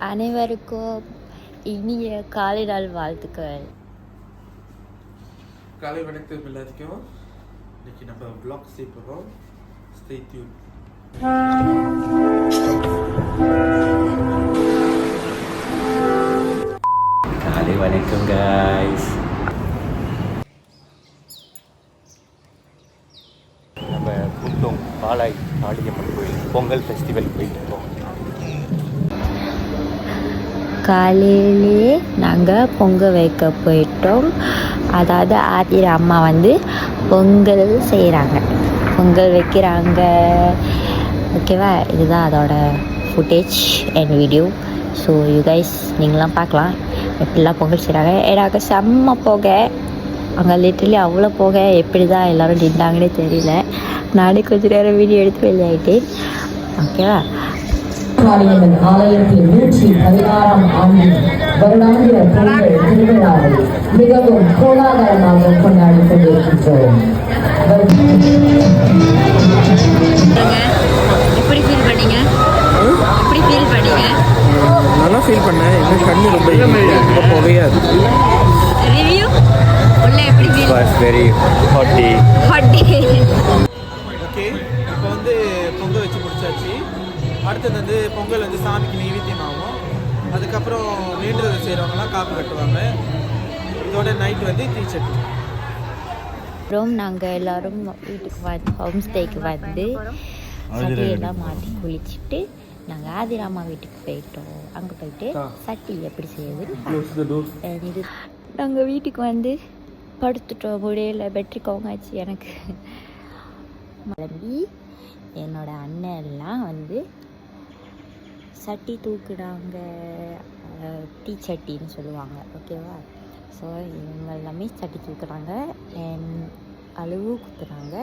அனைவருக்கும் இனிய காலை நாள் வாழ்த்துக்கள். காலை வணக்கம் எல்லாத்துக்கும். இன்னைக்கு நம்ம vlog செய்ய போகிறோம். Stay tuned. காலை வணக்கம் guys. நம்ம குண்டோம் பாலாய் காளியம்மன் கோயில் பொங்கல் ஃபெஸ்டிவல் போயிட்டு இருக்கோம். காலையிலே நாங்கள் பொங்கல் வைக்க போயிட்டோம். அதாவது ஆதிர அம்மா வந்து பொங்கல் செய்கிறாங்க, பொங்கல் வைக்கிறாங்க. ஓகேவா, இதுதான் அதோட footage and video. So you guys நீங்களாம் பார்க்கலாம் எப்படிலாம் பொங்கல் செய்கிறாங்க. எனக்கு செம்ம புகை அங்கே, லிட்டரலி அவ்வளோ புகை. எப்படி தான் எல்லோரும் நின்றாங்கன்னே தெரியல. நானே கொஞ்சம் நேரம் வீடியோ எடுத்து வெளியாகிட்டேன். ஓகேவா, காளியம்மன் ஆலயத்தின் 116ஆம் ஆண்டு வருடாந்திர பொங்கல் திருவிழாவை மிகவும் கோலாகலமாக கொண்டாடி கொண்டிருக்கின்றோம். எப்படி ஃபீல் பண்ணீங்க? எப்படி ஃபீல் பண்ணீங்க? நல்லா ஃபீல் பண்ணேன். இன்னும் கண்ணு ரொம்ப புகையாது. ரிவ்யூ உள்ள எப்படி ஃபீல்? Was very ஹாட்டி. ஓகே, இப்போ வந்து பொங்கல் வச்சு முடிச்சாச்சு. அடுத்தது வந்து பொங்கல் வந்து சாமிக்கு நைவேத்தியம் ஆகும். அதுக்கப்புறம் வேண்டுதல் செய்கிறவங்கலாம் காப்பு கட்டுவாங்க. இதோட நைட் வந்து தீச்சட்டி. அப்புறம் நாங்கள் எல்லோரும் வீட்டுக்கு வந்து ஹோம் ஸ்டேக்கு வந்து சட்டியெல்லாம் மாட்டி குளிச்சுட்டு நாங்கள் ஆதிராமா வீட்டுக்கு போயிட்டோம். அங்கே போயிட்டு சட்டி எப்படி செய்யுதுன்னு இது நாங்கள் வீட்டுக்கு வந்து படுத்துட்டோம். முடியல, பெட்ரி கோங்காச்சு எனக்கு. கிளம்பி என்னோட அண்ணன் எல்லாம் வந்து சட்டி தூக்குறாங்க, தீச்சட்டின்னு சொல்லுவாங்க. ஓகேவா, ஸோ இவங்க எல்லாமே சட்டி தூக்குறாங்க, அளவு குத்துறாங்க.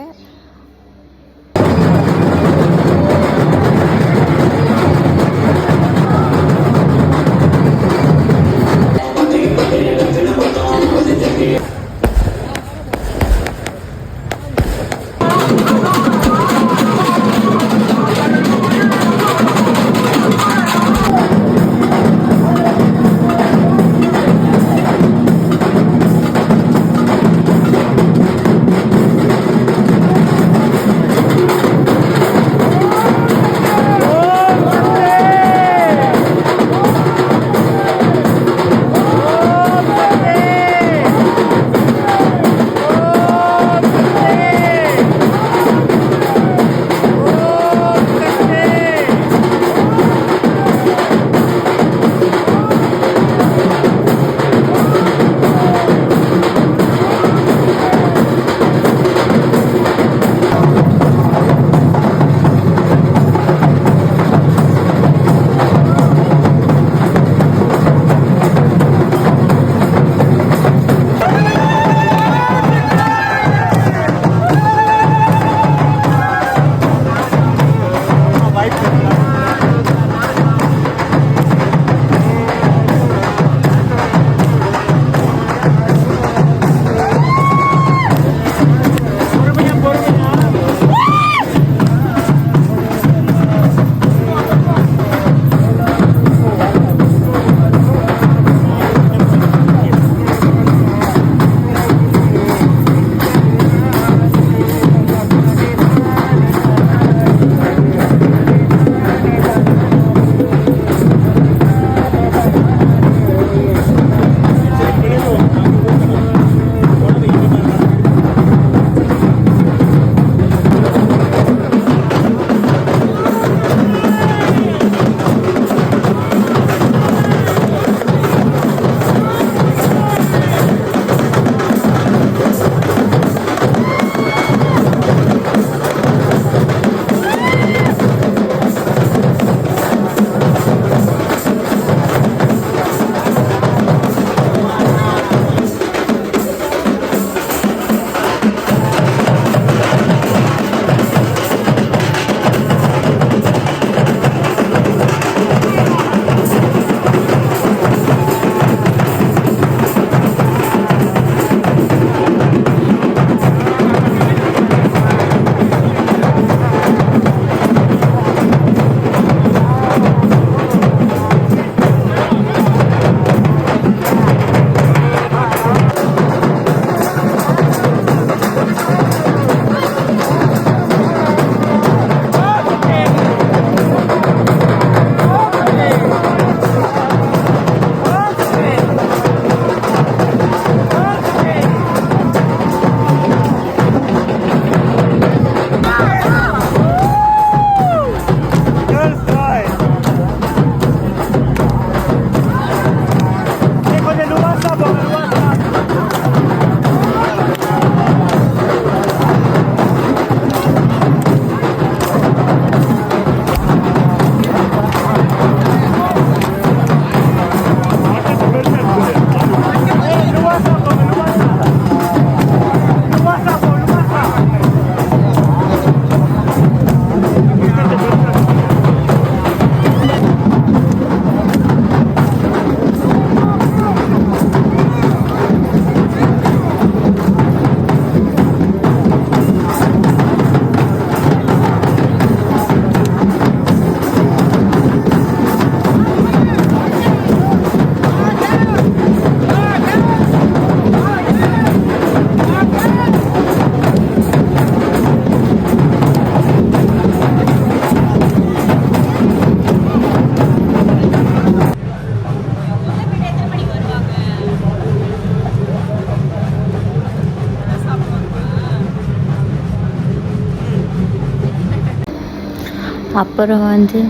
அப்புறம் வந்து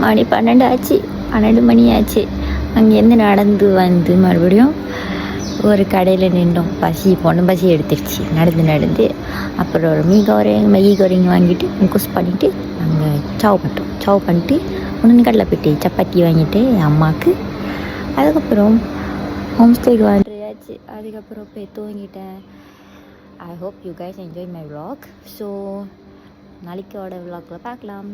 மணி 12 ஆச்சு, 12 மணி ஆச்சு. அங்கேருந்து நடந்து வந்து மறுபடியும் ஒரு கடையில் நின்றோம். பசி எடுத்துருச்சு நடந்து. அப்புறம் ஒரு மேகி கோரிங் வாங்கிட்டு குஸ் பண்ணிவிட்டு நாங்கள் சவ் பண்ணிட்டு கடலை பெட்டி சப்பாத்தி வாங்கிட்டு அம்மாவுக்கு. அதுக்கப்புறம் ஹோம் ஸ்டேக்கு வந்துயாச்சு. அதுக்கப்புறம் போய் தூங்கிட்டேன். I hope you guys enjoy my vlog. So நாளைக்கோட vlogல பார்க்கலாம்.